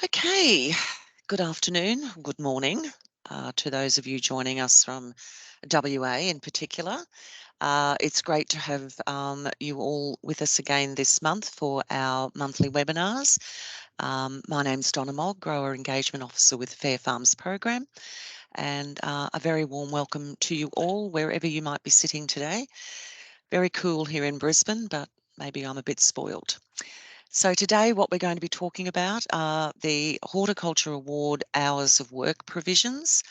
Okay, good afternoon, good morning to those of you joining us from WA in particular. It's great to have you all with us again this month for our monthly webinars. My name's Donna Mogg, Grower Engagement Officer with Fair Farms Program, and a very warm welcome to you all wherever you might be sitting today. Very cool here in Brisbane, but maybe I'm a bit spoiled. So today what we're going to be talking about are the Horticulture Award hours of work provisions,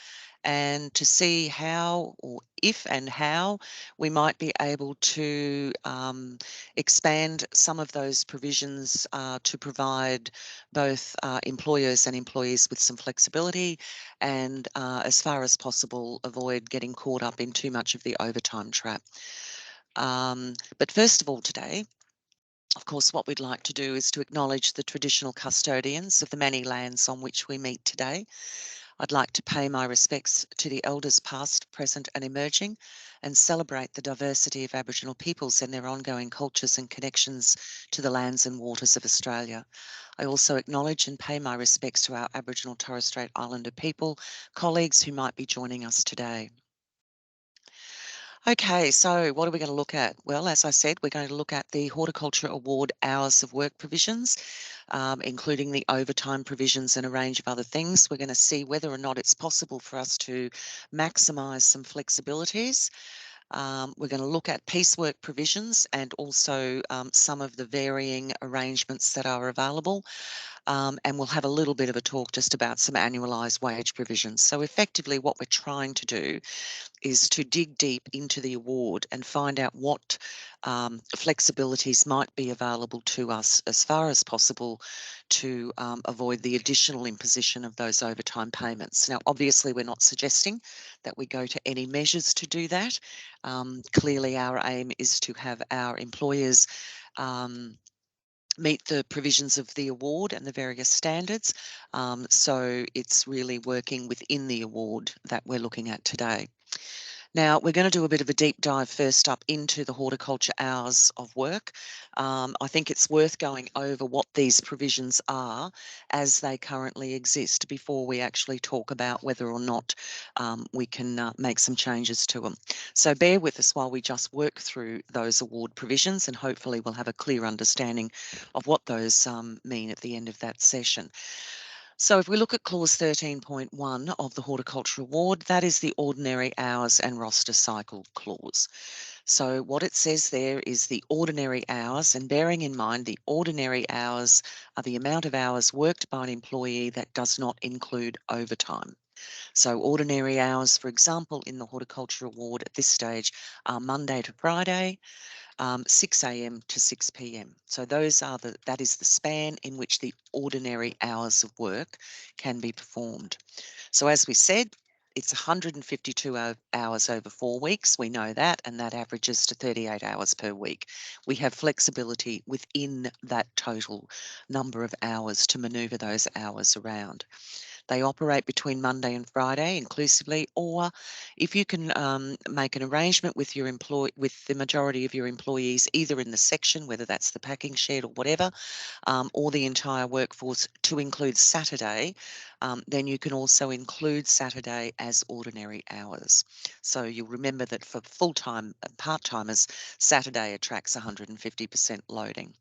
and to see how or if and how we might be able to expand some of those provisions to provide both employers and employees with some flexibility and as far as possible avoid getting caught up in too much of the overtime trap. But first of all today, of course, what we'd like to do is to acknowledge the traditional custodians of the many lands on which we meet today. I'd like to pay my respects to the elders past, present and emerging, and celebrate the diversity of Aboriginal peoples and their ongoing cultures and connections to the lands and waters of Australia. I also acknowledge and pay my respects to our Aboriginal Torres Strait Islander people, colleagues who might be joining us today. Okay, so what are we going to look at? Well, as I said, we're going to look at the Horticulture Award hours of work provisions, including the overtime provisions and a range of other things. We're going to see whether or not it's possible for us to maximise some flexibilities. We're going to look at piecework provisions and also some of the varying arrangements that are available. And we'll have a little bit of a talk just about some annualised wage provisions. So effectively what we're trying to do is to dig deep into the award and find out what flexibilities might be available to us as far as possible to avoid the additional imposition of those overtime payments. Now, obviously, we're not suggesting that we go to any measures to do that. Clearly, our aim is to have our employers meet the provisions of the award and the various standards. So it's really working within the award that we're looking at today. Now, we're going to do a bit of a deep dive first up into the horticulture hours of work. I think it's worth going over what these provisions are as they currently exist before we actually talk about whether or not we can make some changes to them. So bear with us while we just work through those award provisions, and hopefully we'll have a clear understanding of what those mean at the end of that session. So if we look at clause 13.1 of the Horticulture Award, that is the ordinary hours and roster cycle clause. So what it says there is the ordinary hours, and bearing in mind the ordinary hours are the amount of hours worked by an employee that does not include overtime. So ordinary hours, for example, in the Horticulture Award at this stage are Monday to Friday, 6 a.m. to 6 p.m. So that is the span in which the ordinary hours of work can be performed. So as we said, it's 152 hours over 4 weeks. We know that, and that averages to 38 hours per week. We have flexibility within that total number of hours to manoeuvre those hours around. They operate between Monday and Friday inclusively, or if you can make an arrangement with with the majority of your employees, either in the section, whether that's the packing shed or whatever, or the entire workforce to include Saturday, then you can also include Saturday as ordinary hours. So you'll remember that for full-time and part-timers, Saturday attracts 150% loading.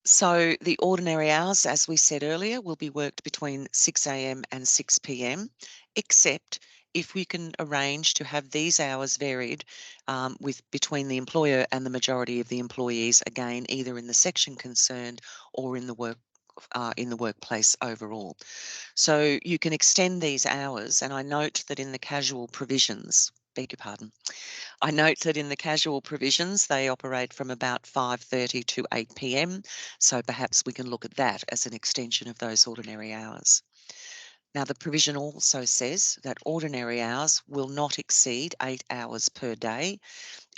So the ordinary hours, as we said earlier, will be worked between 6 a.m. and 6 p.m, except if we can arrange to have these hours varied with between the employer and the majority of the employees, again, either in the section concerned or in the workplace overall. So you can extend these hours, and I note that in the casual provisions, beg your pardon, I note that in the casual provisions, they operate from about 5:30 to 8 p.m. So perhaps we can look at that as an extension of those ordinary hours. Now, the provision also says that ordinary hours will not exceed 8 hours per day,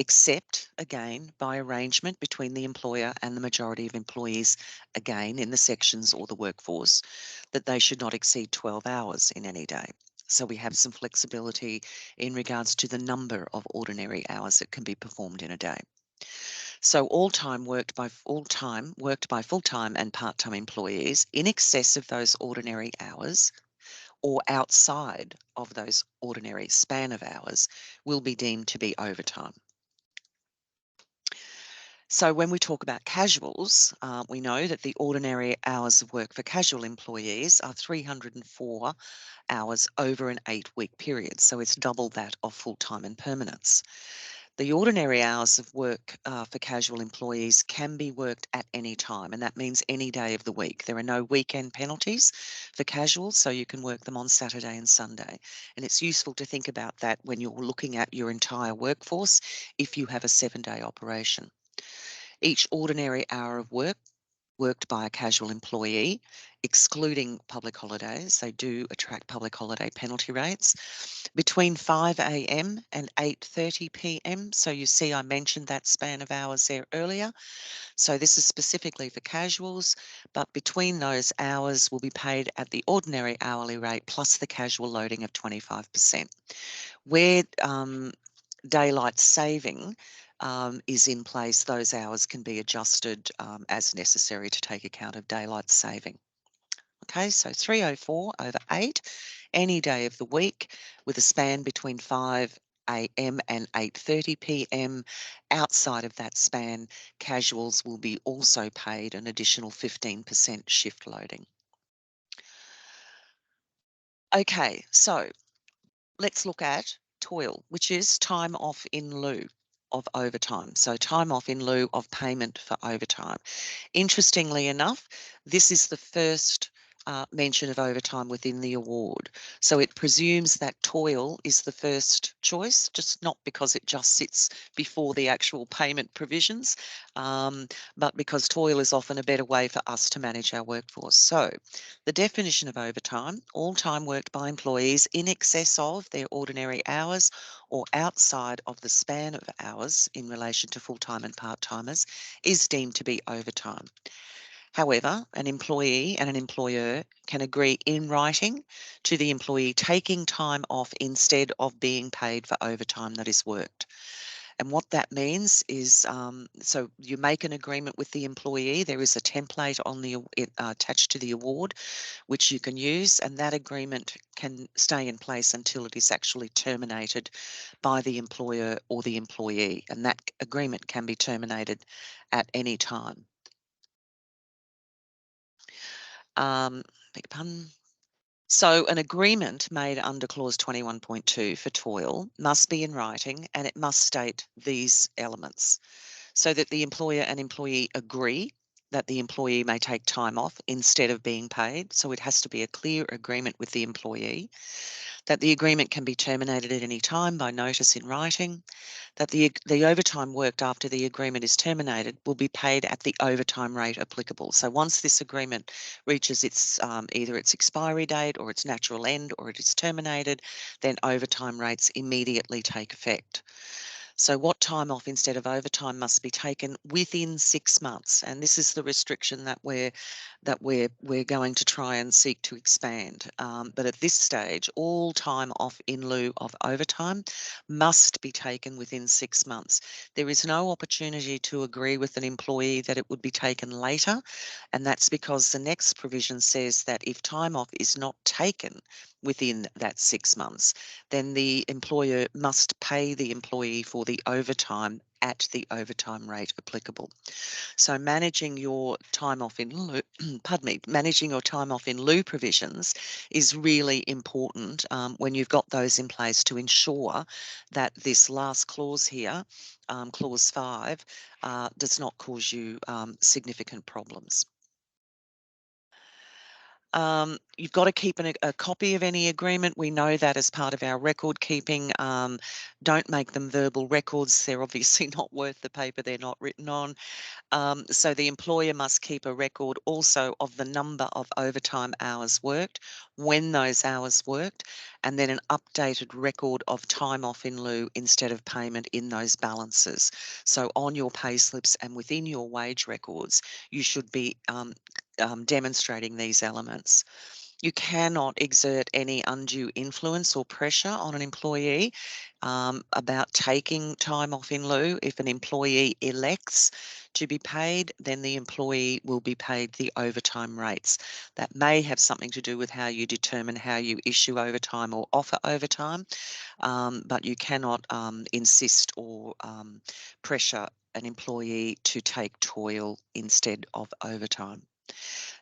except, again, by arrangement between the employer and the majority of employees, again, in the sections or the workforce, that they should not exceed 12 hours in any day. So we have some flexibility in regards to the number of ordinary hours that can be performed in a day. So all time worked by full-time and part-time employees in excess of those ordinary hours or outside of those ordinary span of hours will be deemed to be overtime. So when we talk about casuals, we know that the ordinary hours of work for casual employees are 304 hours over an 8-week period. So it's double that of full-time and permanents. The ordinary hours of work for casual employees can be worked at any time, and that means any day of the week. There are no weekend penalties for casuals, so you can work them on Saturday and Sunday. And it's useful to think about that when you're looking at your entire workforce if you have a 7-day operation. Each ordinary hour of work worked by a casual employee, excluding public holidays, they do attract public holiday penalty rates, between 5 a.m. and 8:30 p.m. So you see I mentioned that span of hours there earlier. So this is specifically for casuals, but between those hours will be paid at the ordinary hourly rate plus the casual loading of 25%. Where daylight saving is in place, those hours can be adjusted as necessary to take account of daylight saving. Okay, so 304 over 8, any day of the week with a span between 5 a.m. and 8:30 p.m. Outside of that span, casuals will be also paid an additional 15% shift loading. Okay, so let's look at toil, which is time off in lieu of overtime. So time off in lieu of payment for overtime. Interestingly enough, this is the first mention of overtime within the award. So it presumes that toil is the first choice, just not because it just sits before the actual payment provisions, um, but because toil is often a better way for us to manage our workforce. So the definition of overtime, all time worked by employees in excess of their ordinary hours or outside of the span of hours in relation to full-time and part-timers, is deemed to be overtime. However, an employee and an employer can agree in writing to the employee taking time off instead of being paid for overtime that is worked. And what that means is, so you make an agreement with the employee. There is a template on attached to the award, which you can use, and that agreement can stay in place until it is actually terminated by the employer or the employee. And that agreement can be terminated at any time. Beg your pardon. So an agreement made under clause 21.2 for toil must be in writing and it must state these elements so that the employer and employee agree that the employee may take time off instead of being paid. So it has to be a clear agreement with the employee, that the agreement can be terminated at any time by notice in writing, that the overtime worked after the agreement is terminated will be paid at the overtime rate applicable. So once this agreement reaches its either its expiry date or its natural end or it is terminated, then overtime rates immediately take effect. So what time off instead of overtime must be taken within 6 months, and this is the restriction that we're going to try and seek to expand. But at this stage, all time off in lieu of overtime must be taken within 6 months. There is no opportunity to agree with an employee that it would be taken later, and that's because the next provision says that if time off is not taken within that 6 months, then the employer must pay the employee for the overtime at the overtime rate applicable. So managing your time off in lieu, pardon me, managing your time off in lieu provisions is really important when you've got those in place to ensure that this last clause here, clause 5, does not cause you significant problems. You've got to keep a copy of any agreement. We know that as part of our record keeping. Don't make them verbal records. They're obviously not worth the paper they're not written on. So the employer must keep a record also of the number of overtime hours worked, when those hours worked, and then an updated record of time off in lieu instead of payment in those balances. So on your pay slips and within your wage records, you should be demonstrating these elements. You cannot exert any undue influence or pressure on an employee about taking time off in lieu. If an employee elects to be paid, then the employee will be paid the overtime rates. That may have something to do with how you determine how you issue overtime or offer overtime, but you cannot insist or pressure an employee to take toil instead of overtime.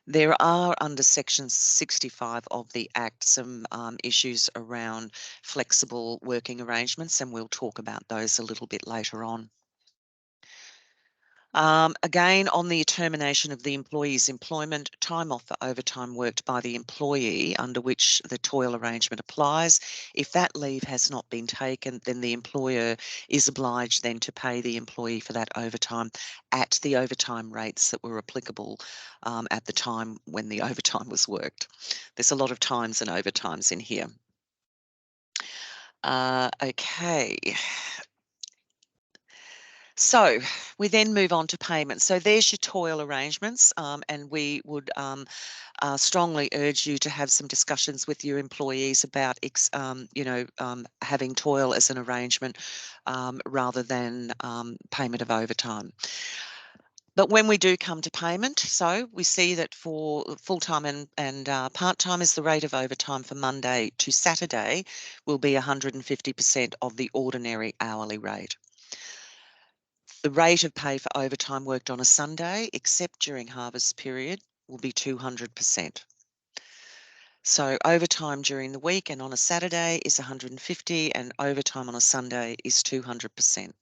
There are, under Section 65 of the Act, some issues around flexible working arrangements, and we'll talk about those a little bit later on. Again, on the termination of the employee's employment, time off for overtime worked by the employee under which the toil arrangement applies. If that leave has not been taken, then the employer is obliged then to pay the employee for that overtime at the overtime rates that were applicable at the time when the overtime was worked. There's a lot of times and overtimes in here. Okay. So we then move on to payment. So there's your toil arrangements, and we would strongly urge you to have some discussions with your employees about, having toil as an arrangement rather than payment of overtime. But when we do come to payment, so we see that for full-time and part-timers, the rate of overtime for Monday to Saturday will be 150% of the ordinary hourly rate. The rate of pay for overtime worked on a Sunday, except during harvest period, will be 200%. So overtime during the week and on a Saturday is 150, and overtime on a Sunday is 200%.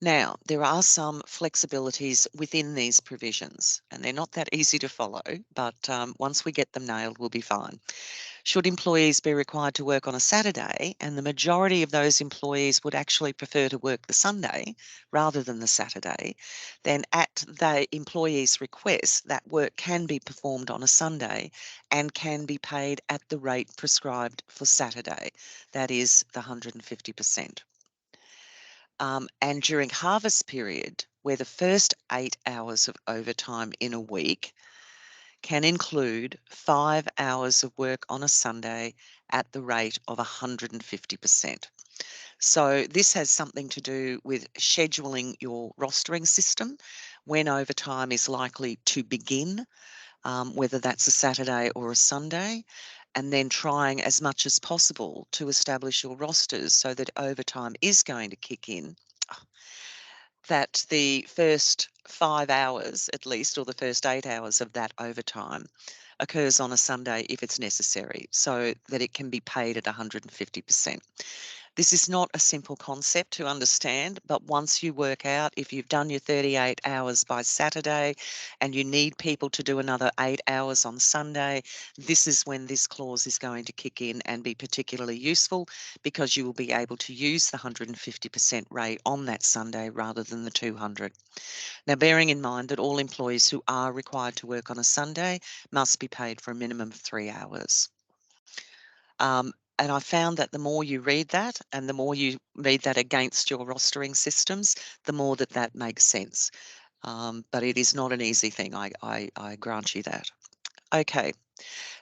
Now, there are some flexibilities within these provisions, and they're not that easy to follow, but once we get them nailed, we'll be fine. Should employees be required to work on a Saturday, and the majority of those employees would actually prefer to work the Sunday rather than the Saturday, then at the employee's request, that work can be performed on a Sunday and can be paid at the rate prescribed for Saturday. That is the 150%. And during harvest period, where the first 8 hours of overtime in a week can include 5 hours of work on a Sunday at the rate of 150%. So this has something to do with scheduling your rostering system, when overtime is likely to begin, whether that's a Saturday or a Sunday, and then trying as much as possible to establish your rosters so that overtime is going to kick in, that the first 5 hours at least, or the first 8 hours of that overtime occurs on a Sunday if it's necessary, so that it can be paid at 150%. This is not a simple concept to understand, but once you work out, if you've done your 38 hours by Saturday and you need people to do another 8 hours on Sunday, this is when this clause is going to kick in and be particularly useful, because you will be able to use the 150% rate on that Sunday rather than the 200. Now, bearing in mind that all employees who are required to work on a Sunday must be paid for a minimum of 3 hours. And I found that the more you read that and the more you read that against your rostering systems, the more that that makes sense. But it is not an easy thing, I grant you that. Okay.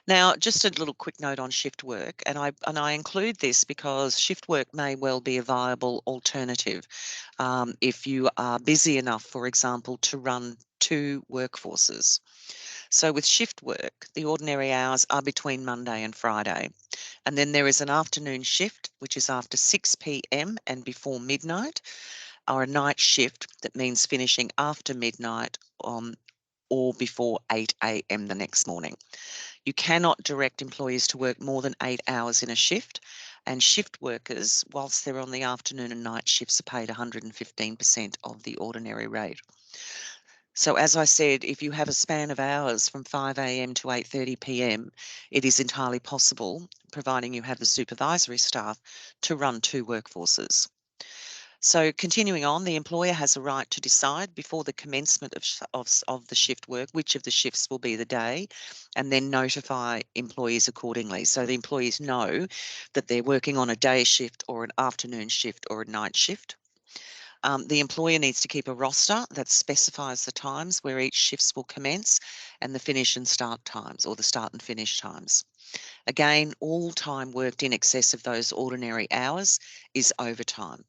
Now, just a little quick note on shift work, and I include this because shift work may well be a viable alternative if you are busy enough, for example, to run 2 workforces. So with shift work, the ordinary hours are between Monday and Friday. And then there is an afternoon shift, which is after 6 p.m. and before midnight, or a night shift that means finishing after midnight or before 8 a.m. the next morning. You cannot direct employees to work more than 8 hours in a shift, and shift workers, whilst they're on the afternoon and night shifts, are paid 115% of the ordinary rate. So as I said, if you have a span of hours from 5 a.m. to 8:30 p.m., it is entirely possible, providing you have the supervisory staff, to run 2 workforces. So continuing on, the employer has a right to decide before the commencement of the shift work which of the shifts will be the day, and then notify employees accordingly. So the employees know that they're working on a day shift or an afternoon shift or a night shift. The employer needs to keep a roster that specifies the times where each shifts will commence and the finish and start times, or the start and finish times. Again, all time worked in excess of those ordinary hours is overtime.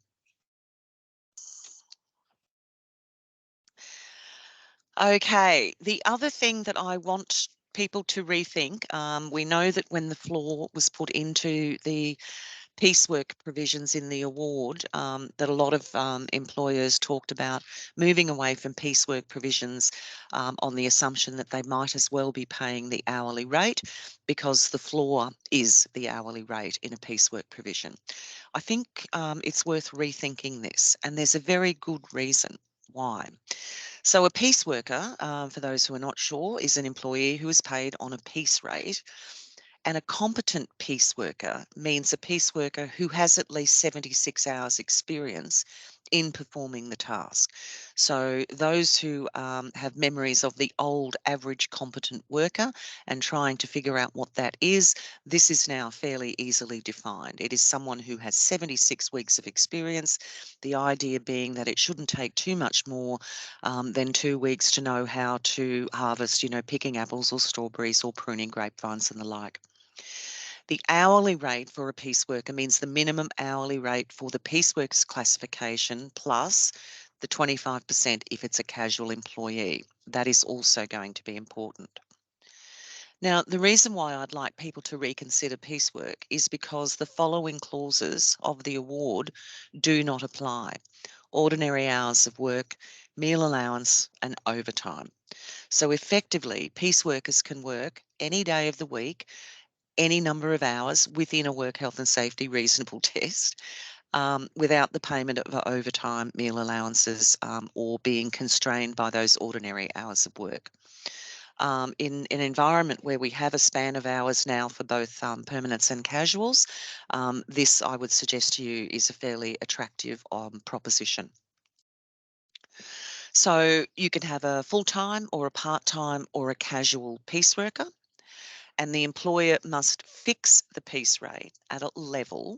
Okay, the other thing that I want people to rethink, we know that when the floor was put into the piecework provisions in the award, that a lot of employers talked about moving away from piecework provisions on the assumption that they might as well be paying the hourly rate because the floor is the hourly rate in a piecework provision. I think it's worth rethinking this, and there's a very good reason why. So a piece worker, for those who are not sure, is an employee who is paid on a piece rate, and a competent piece worker means a piece worker who has at least 76 hours experience in performing the task. So those who have memories of the old average competent worker and trying to figure out what that is, this is now fairly easily defined. It is someone who has 76 weeks of experience, the idea being that it shouldn't take too much more than 2 weeks to know how to harvest, picking apples or strawberries or pruning grapevines and the like. The hourly rate for a piece worker means the minimum hourly rate for the pieceworkers classification plus the 25% if it's a casual employee. That is also going to be important. Now, the reason why I'd like people to reconsider piecework is because the following clauses of the award do not apply: ordinary hours of work, meal allowance, and overtime. So effectively, piece workers can work any day of the week, any number of hours within a work health and safety reasonable test, without the payment of overtime, meal allowances, or being constrained by those ordinary hours of work. In an environment where we have a span of hours now for both permanents and casuals, this, I would suggest to you, is a fairly attractive proposition. So you can have a full-time or a part-time or a casual piece worker, and the employer must fix the piece rate at a level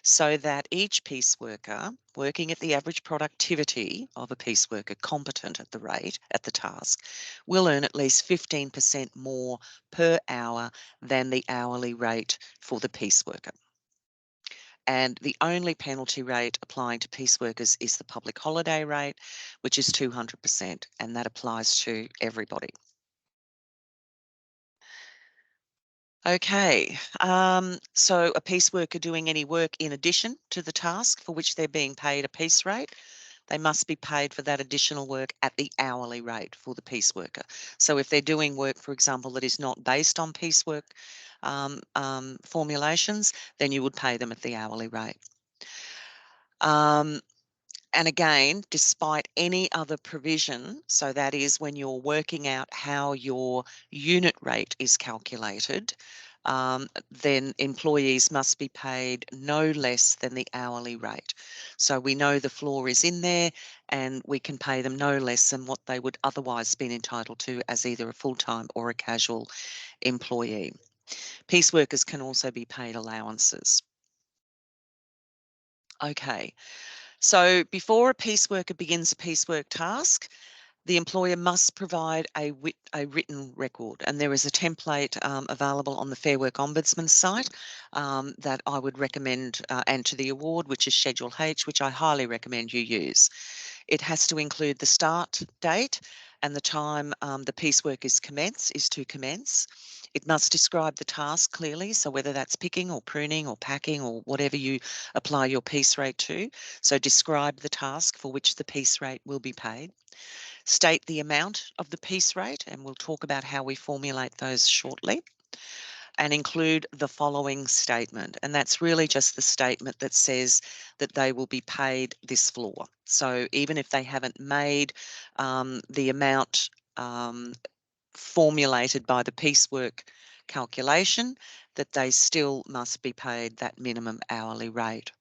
so that each piece worker working at the average productivity of a piece worker competent at the rate, at the task, will earn at least 15% more per hour than the hourly rate for the piece worker. And the only penalty rate applying to piece workers is the public holiday rate, which is 200%, and that applies to everybody. Okay, so a piece worker doing any work in addition to the task for which they're being paid a piece rate, they must be paid for that additional work at the hourly rate for the piece worker. So if they're doing work, for example, that is not based on piecework formulations, then you would pay them at the hourly rate. And again, despite any other provision, so that is when you're working out how your unit rate is calculated, then employees must be paid no less than the hourly rate. So we know the floor is in there and we can pay them no less than what they would otherwise been entitled to as either a full-time or a casual employee. Piece workers can also be paid allowances. Okay. So before a piece worker begins a piecework task, the employer must provide a written record, and there is a template available on the Fair Work Ombudsman site that I would recommend, and to the award, which is Schedule H, which I highly recommend you use. It has to include the start date and the time the piecework is to commence. It must describe the task clearly, so whether that's picking or pruning or packing or whatever you apply your piece rate to. So describe the task for which the piece rate will be paid. State the amount of the piece rate, and we'll talk about how we formulate those shortly, and include the following statement. And that's really just the statement that says that they will be paid this floor. So even if they haven't made the amount formulated by the piecework calculation, that they still must be paid that minimum hourly rate.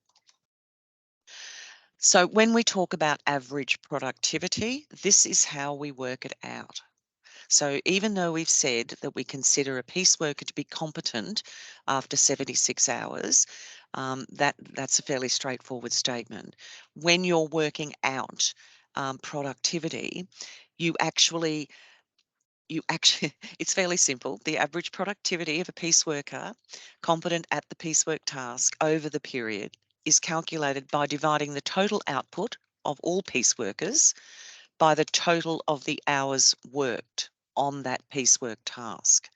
So when we talk about average productivity, this is how we work it out. So even though we've said that we consider a piece worker to be competent after 76 hours, that's a fairly straightforward statement. When you're working out productivity, you actually it's fairly simple. The average productivity of a piece worker competent at the piecework task over the period is calculated by dividing the total output of all piece workers by the total of the hours worked on that piecework task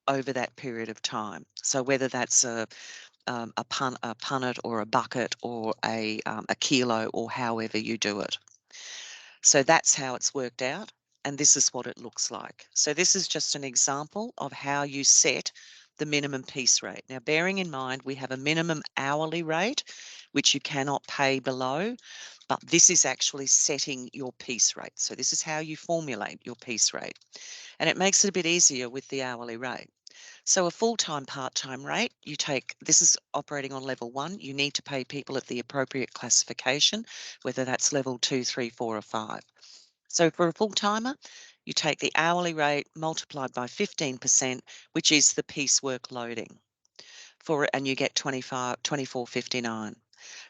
over that period of time. So whether that's a punnet or a bucket or a kilo or however you do it. So that's how it's worked out, and this is what it looks like. So this is just an example of how you set the minimum piece rate. Now, bearing in mind we have a minimum hourly rate, which you cannot pay below, but this is actually setting your piece rate. So this is how you formulate your piece rate, and it makes it a bit easier with the hourly rate. So a full-time, part-time rate, this is operating on level 1, you need to pay people at the appropriate classification, whether that's level 2, 3, 4 or 5. So for a full-timer, you take the hourly rate multiplied by 15%, which is the piecework loading and you get 24.59.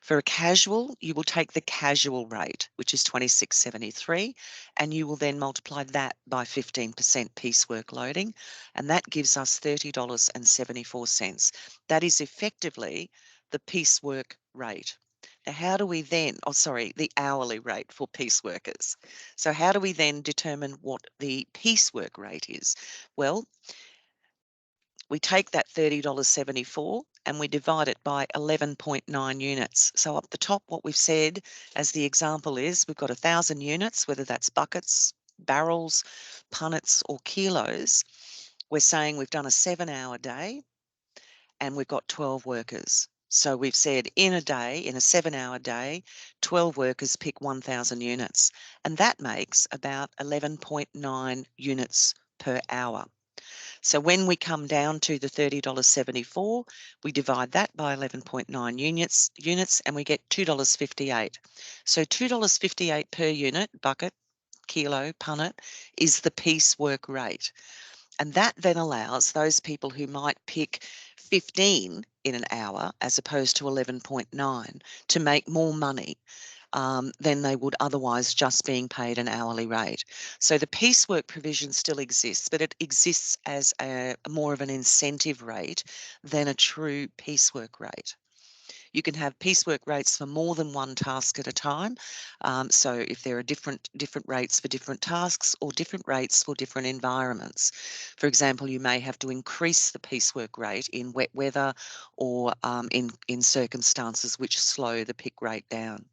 For a casual, you will take the casual rate, which is 26.73, and you will then multiply that by 15% piecework loading, and that gives us $30.74. That is effectively the piecework rate. Now, how do we then, the hourly rate for piece workers. So how do we then determine what the piecework rate is? Well, we take that $30.74 and we divide it by 11.9 units. So up the top, what we've said as the example is we've got 1,000 units, whether that's buckets, barrels, punnets or kilos. We're saying we've done a 7-hour day and we've got 12 workers. So we've said in a 7-hour day, 12 workers pick 1,000 units. And that makes about 11.9 units per hour. So when we come down to the $30.74, we divide that by 11.9 units and we get $2.58. So $2.58 per unit, bucket, kilo, punnet, is the piecework rate. And that then allows those people who might pick 15 in an hour as opposed to 11.9 to make more money than they would otherwise just being paid an hourly rate. So the piecework provision still exists, but it exists as more of an incentive rate than a true piecework rate. You can have piecework rates for more than one task at a time. So if there are different rates for different tasks or different rates for different environments. For example, you may have to increase the piecework rate in wet weather or in circumstances which slow the pick rate down.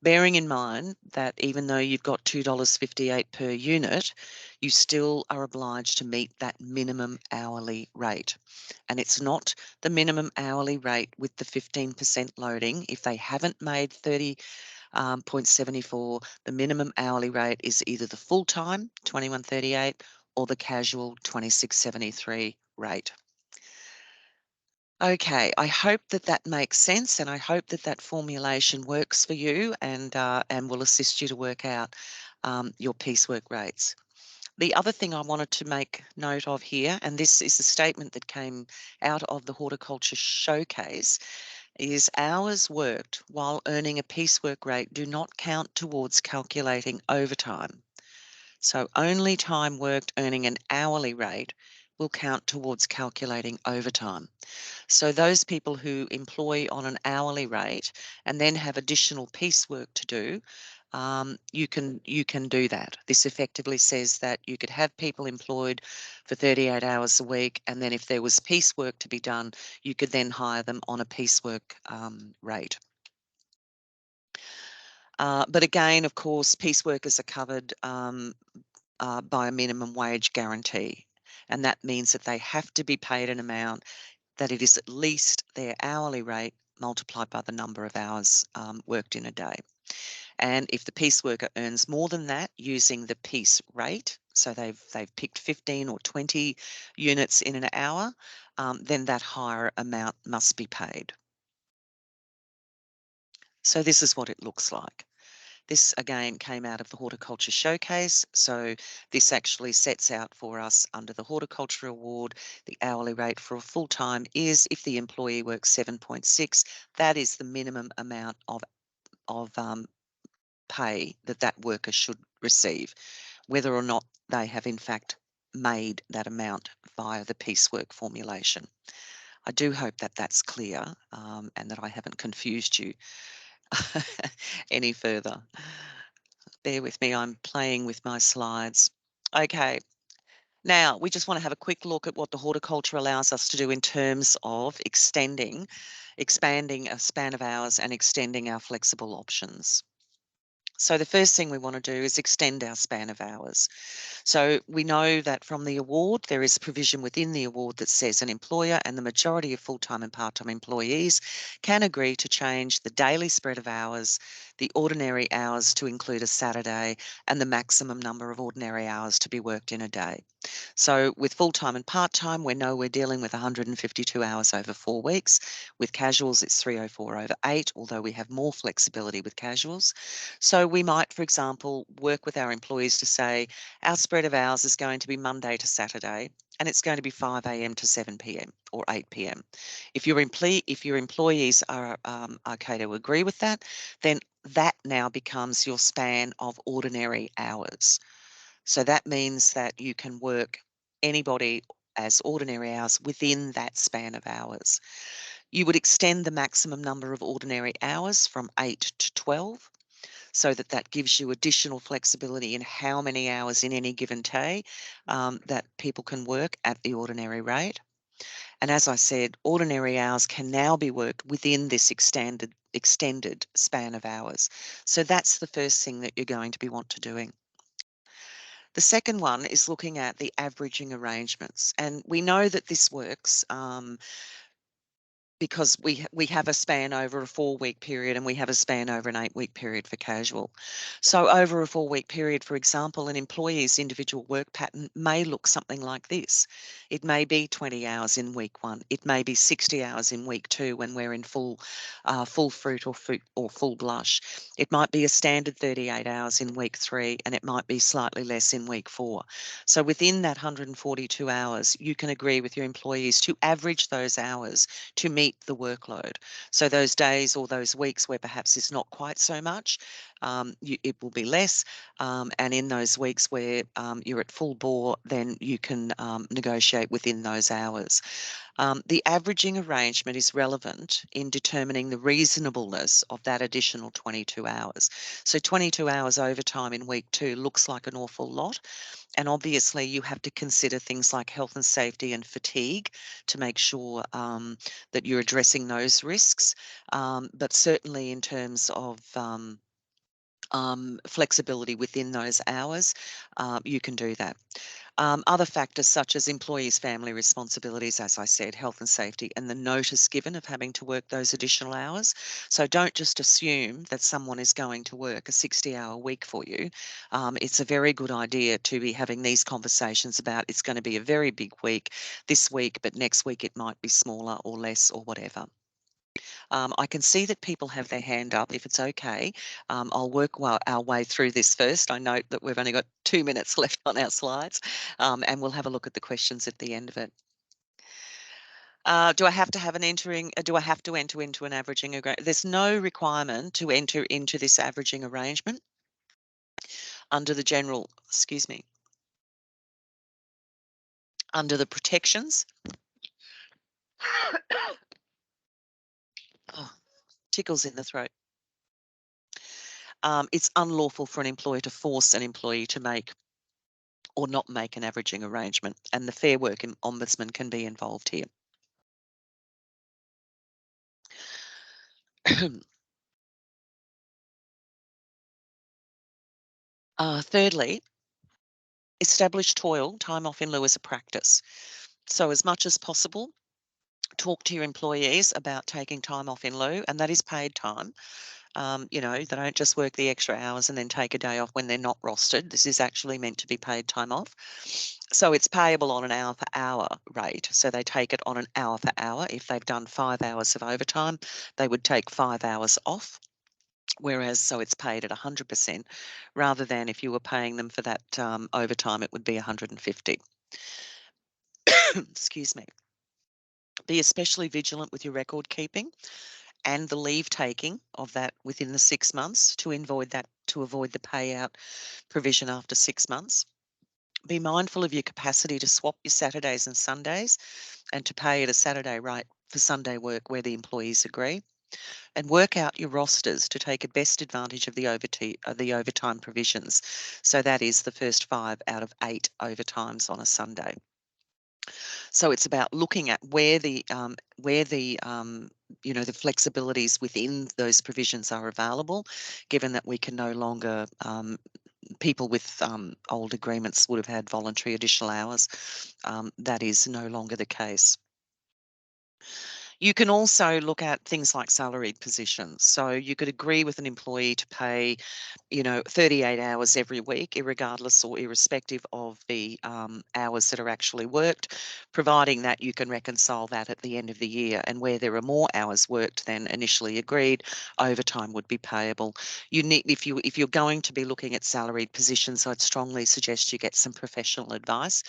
Bearing in mind that even though you've got $2.58 per unit, you still are obliged to meet that minimum hourly rate. And it's not the minimum hourly rate with the 15% loading. If they haven't made 30.74, the minimum hourly rate is either the full-time, 21.38, or the casual, 26.73 rate. Okay, I hope that that makes sense, and I hope that that formulation works for you and will assist you to work out your piecework rates. The other thing I wanted to make note of here, and this is a statement that came out of the Horticulture Showcase, is hours worked while earning a piecework rate do not count towards calculating overtime. So only time worked earning an hourly rate will count towards calculating overtime. So those people who employ on an hourly rate and then have additional piecework to do, you can do that. This effectively says that you could have people employed for 38 hours a week, and then if there was piecework to be done, you could then hire them on a piecework rate. But again, of course, pieceworkers are covered by a minimum wage guarantee, and that means that they have to be paid an amount that it is at least their hourly rate multiplied by the number of hours worked in a day. And if the pieceworker earns more than that using the piece rate, so they've picked 15 or 20 units in an hour, then that higher amount must be paid. So this is what it looks like. This again came out of the Horticulture Showcase. So this actually sets out for us under the Horticulture Award, the hourly rate for a full-time is if the employee works 7.6, that is the minimum amount of pay that that worker should receive, whether or not they have in fact made that amount via the piecework formulation. I do hope that that's clear and that I haven't confused you any further. Bear with me, I'm playing with my slides. Okay, now we just want to have a quick look at what the horticulture allows us to do in terms of expanding a span of hours and extending our flexible options. So the first thing we want to do is extend our span of hours. So we know that from the award, there is provision within the award that says an employer and the majority of full-time and part-time employees can agree to change the daily spread of hours, the ordinary hours to include a Saturday, and the maximum number of ordinary hours to be worked in a day. So with full-time and part-time, we know we're dealing with 152 hours over 4 weeks. With casuals, it's 304 over 8, although we have more flexibility with casuals. So we might, for example, work with our employees to say, our spread of hours is going to be Monday to Saturday, and it's going to be 5 a.m. to 7 p.m. or 8 p.m. If your employees are okay to agree with that, then that now becomes your span of ordinary hours. So that means that you can work anybody as ordinary hours within that span of hours. You would extend the maximum number of ordinary hours from 8 to 12 so that that gives you additional flexibility in how many hours in any given day that people can work at the ordinary rate. And as I said, ordinary hours can now be worked within this extended span of hours. So that's the first thing that you're going to be want to doing. The second one is looking at the averaging arrangements. And we know that this works because we have a span over a 4-week period and we have a span over an 8-week period for casual. So over a 4-week period, for example, an employee's individual work pattern may look something like this. It may be 20 hours in week 1. It may be 60 hours in week 2 when we're in full fruit or full blush. It might be a standard 38 hours in week 3 and it might be slightly less in week 4. So within that 142 hours, you can agree with your employees to average those hours to meet the workload. So those days or those weeks where perhaps it's not quite so much, it will be less. And in those weeks where you're at full bore, then you can negotiate within those hours. The averaging arrangement is relevant in determining the reasonableness of that additional 22 hours. So 22 hours overtime in week 2 looks like an awful lot. And obviously, you have to consider things like health and safety and fatigue to make sure that you're addressing those risks. But certainly, in terms of flexibility within those hours, you can do that. Other factors such as employees' family responsibilities, as I said, health and safety, and the notice given of having to work those additional hours. So don't just assume that someone is going to work a 60-hour week for you. It's a very good idea to be having these conversations about it's going to be a very big week this week, but next week it might be smaller or less or whatever. I can see that people have their hand up. If it's okay, I'll work our way through this first. I note that we've only got 2 minutes left on our slides, and we'll have a look at the questions at the end of it. Do I have to have an entering? Do I have to enter into an averaging agreement? There's no requirement to enter into this averaging arrangement under the general. Excuse me. Under the protections. Oh, tickles in the throat. It's unlawful for an employer to force an employee to make or not make an averaging arrangement, and the Fair Work Ombudsman can be involved here. Thirdly, establish time off in lieu as a practice. So as much as possible, talk to your employees about taking time off in lieu, and that is paid time. They don't just work the extra hours and then take a day off when they're not rostered. This is actually meant to be paid time off. So it's payable on an hour per hour rate. So they take it on an hour per hour. If they've done 5 hours of overtime, they would take 5 hours off. whereas so it's paid at 100% rather than if you were paying them for that overtime, it would be 150. Excuse me. Be especially vigilant with your record keeping and the leave taking of that within the 6 months to avoid the payout provision after 6 months. Be mindful of your capacity to swap your Saturdays and Sundays and to pay at a Saturday rate for Sunday work where the employees agree. And work out your rosters to take a best advantage of the overtime provisions. So that is the first 5 out of 8 overtimes on a Sunday. So it's about looking at where the flexibilities within those provisions are available, given that we can no longer people with old agreements would have had voluntary additional hours. That is no longer the case. You can also look at things like salaried positions. So you could agree with an employee to pay 38 hours every week, irregardless or irrespective of the hours that are actually worked, providing that you can reconcile that at the end of the year. And where there are more hours worked than initially agreed, overtime would be payable. If you're going to be looking at salaried positions, I'd strongly suggest you get some professional advice.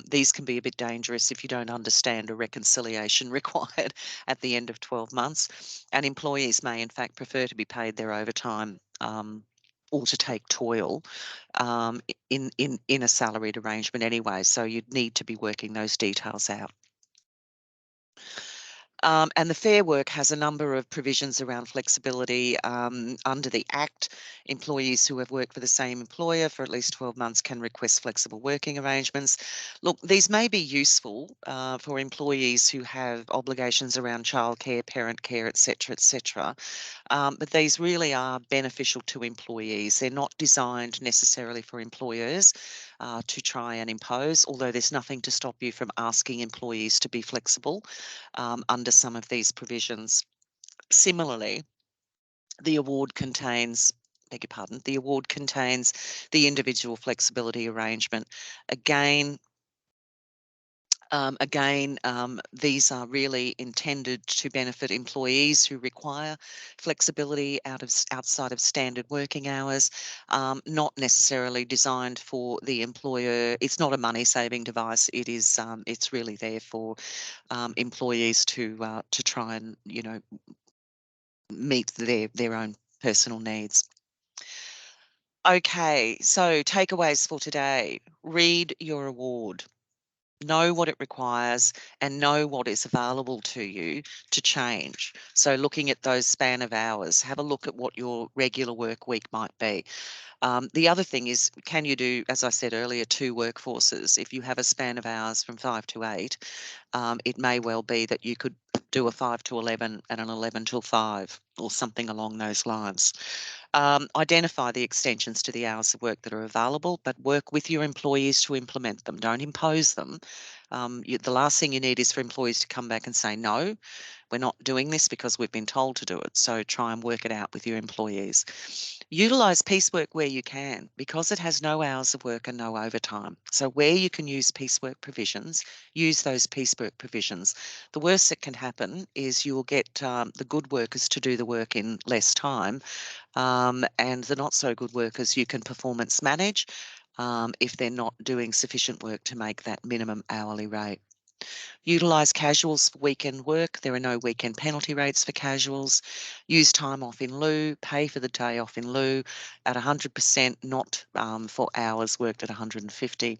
These can be a bit dangerous if you don't understand a reconciliation required at the end of 12 months. And employees may, in fact, prefer to be paid their overtime or to take toil in a salaried arrangement anyway. So you'd need to be working those details out. And the Fair Work has a number of provisions around flexibility. Under the Act, employees who have worked for the same employer for at least 12 months can request flexible working arrangements. Look, these may be useful for employees who have obligations around childcare, parent care, etc., etc. But these really are beneficial to employees. They're not designed necessarily for employers to try and impose, although there's nothing to stop you from asking employees to be flexible under some of these provisions. Similarly, the award contains the award contains the individual flexibility arrangement. These are really intended to benefit employees who require flexibility outside of standard working hours, not necessarily designed for the employer. It's not a money-saving device. It's really there for employees to try and meet their own personal needs. Okay, so takeaways for today. Read your award. Know what it requires and know what is available to you to change. So looking at those span of hours, have a look at what your regular work week might be. The other thing is, can you do, as I said earlier, 2 workforces? If you have a span of hours from 5 to 8, it may well be that you could do a 5 to 11 and an 11 till 5 or something along those lines. Identify the extensions to the hours of work that are available, but work with your employees to implement them. Don't impose them. The last thing you need is for employees to come back and say, no, we're not doing this because we've been told to do it. So try and work it out with your employees. Utilise piecework where you can, because it has no hours of work and no overtime. So where you can use piecework provisions, use those piecework provisions. The worst that can happen is you will get the good workers to do the work in less time, and the not so good workers you can performance manage if they're not doing sufficient work to make that minimum hourly rate. Utilise casuals for weekend work. There are no weekend penalty rates for casuals. Use time off in lieu. Pay for the day off in lieu at 100%, not for hours worked at 150.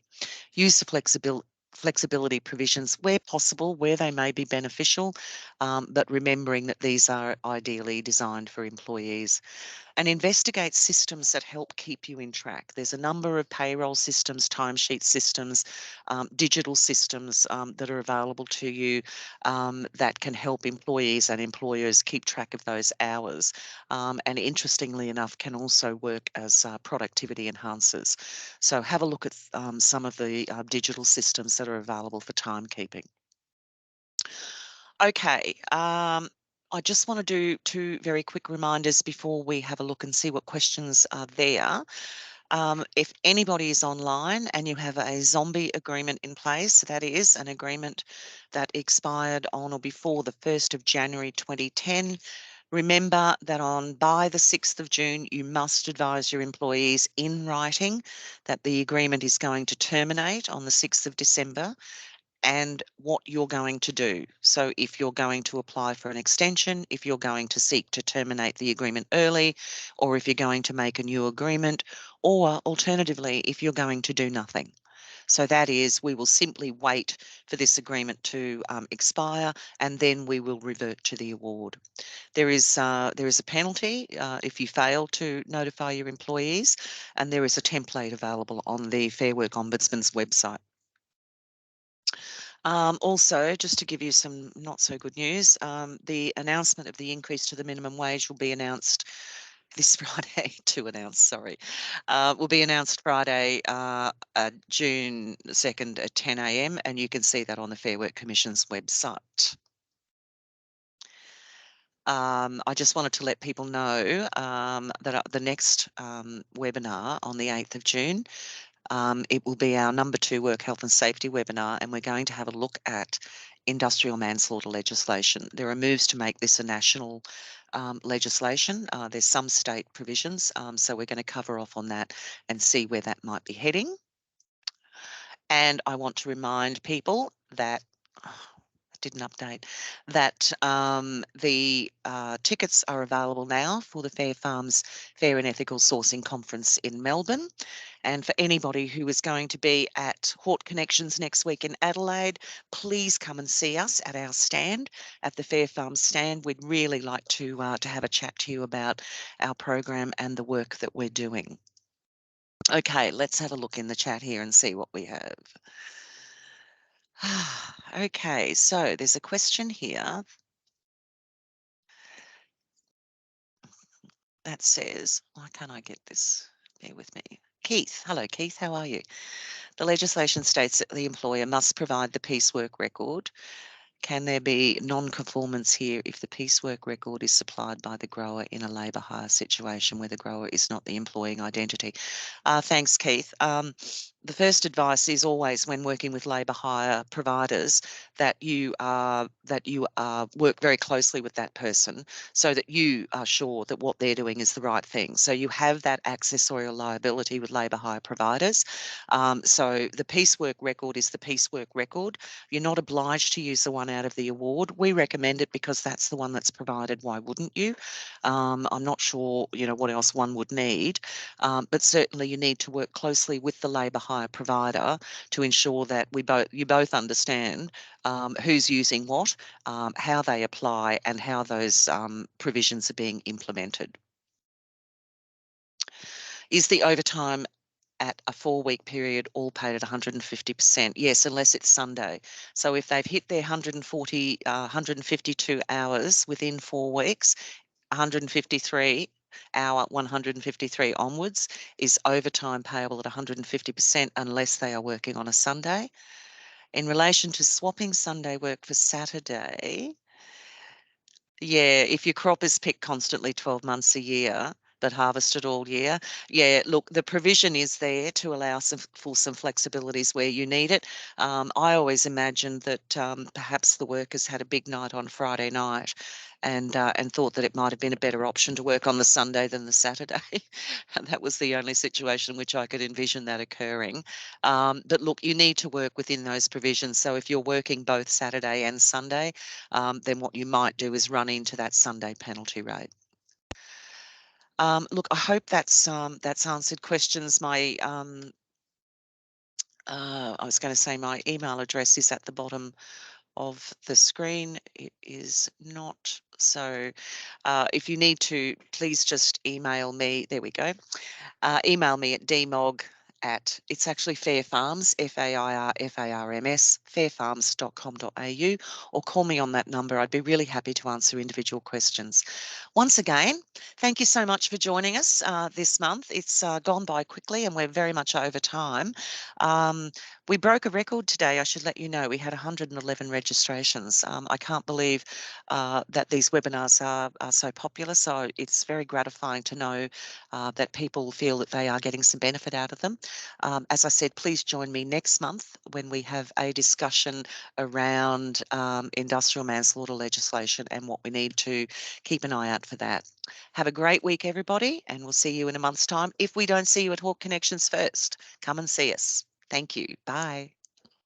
Use the flexibility provisions where possible, where they may be beneficial, but remembering that these are ideally designed for employees. And investigate systems that help keep you in track. There's a number of payroll systems, timesheet systems, digital systems that are available to you that can help employees and employers keep track of those hours. And interestingly enough, can also work as productivity enhancers. So have a look at some of the digital systems that are available for timekeeping. Okay. I just want to do 2 very quick reminders before we have a look and see what questions are there. If anybody is online and you have a zombie agreement in place, that is an agreement that expired on or before the 1st of January 2010, Remember that by the 6th of June, you must advise your employees in writing that the agreement is going to terminate on the 6th of December and what you're going to do. So if you're going to apply for an extension, if you're going to seek to terminate the agreement early, or if you're going to make a new agreement, or alternatively, if you're going to do nothing. So that is, we will simply wait for this agreement to expire, and then we will revert to the award. There is a penalty if you fail to notify your employees, and there is a template available on the Fair Work Ombudsman's website. Also, just to give you some not so good news, the announcement of the increase to the minimum wage will be announced this Friday, will be announced Friday, June 2nd at 10 a.m. and you can see that on the Fair Work Commission's website. I just wanted to let people know that the next webinar on the 8th of June, it will be our number 2 work health and safety webinar, and we're going to have a look at industrial manslaughter legislation. There are moves to make this a national legislation. There's some state provisions, so we're going to cover off on that and see where that might be heading. And I want to remind people that didn't update that the tickets are available now for the Fair Farms Fair and Ethical Sourcing Conference in Melbourne. And for anybody who is going to be at Hort Connections next week in Adelaide, please come and see us at our stand, at the Fair Farms stand. We'd really like to have a chat to you about our program and the work that we're doing. Okay, let's have a look in the chat here and see what we have. Okay, so there's a question here that says, why can't I get this? Bear with me. Keith, hello Keith, how are you? The legislation states that the employer must provide the piecework record. Can there be non-conformance here if the piecework record is supplied by the grower in a labour hire situation where the grower is not the employing identity? Thanks, Keith. The first advice is always when working with labour hire providers that you work very closely with that person so that you are sure that what they're doing is the right thing. So you have that accessorial liability with labour hire providers. So the piecework record is the piecework record. You're not obliged to use the one out of the award. We recommend it because that's the one that's provided. Why wouldn't you? I'm not sure, what else one would need, but certainly you need to work closely with the labour hire provider to ensure that you both understand who's using what, how they apply, and how those provisions are being implemented. Is the overtime at a 4-week period all paid at 150%? Yes, unless it's Sunday. So if they've hit their 152 hours within 4 weeks, 153 onwards is overtime payable at 150% unless they are working on a Sunday. In relation to swapping Sunday work for Saturday, yeah, if your crop is picked constantly 12 months a year, but harvested all year. Yeah, look, the provision is there to allow for some flexibilities where you need it. I always imagined that perhaps the workers had a big night on Friday night and thought that it might have been a better option to work on the Sunday than the Saturday. And that was the only situation in which I could envision that occurring. But look, you need to work within those provisions. So if you're working both Saturday and Sunday, then what you might do is run into that Sunday penalty rate. Look, I hope that's answered questions. I was going to say my email address is at the bottom of the screen. It is not. So if you need to, please just email me. There we go. Email me at dmog it's actually Fair Farms, FAIRFARMS, fairfarms.com.au, or call me on that number. I'd be really happy to answer individual questions. Once again, thank you so much for joining us this month. It's gone by quickly and we're very much over time. We broke a record today, I should let you know. We had 111 registrations. I can't believe that these webinars are so popular, so it's very gratifying to know that people feel that they are getting some benefit out of them. As I said, please join me next month when we have a discussion around industrial manslaughter legislation and what we need to keep an eye out for that. Have a great week, everybody, and we'll see you in a month's time. If we don't see you at Hawk Connections first, come and see us. Thank you. Bye.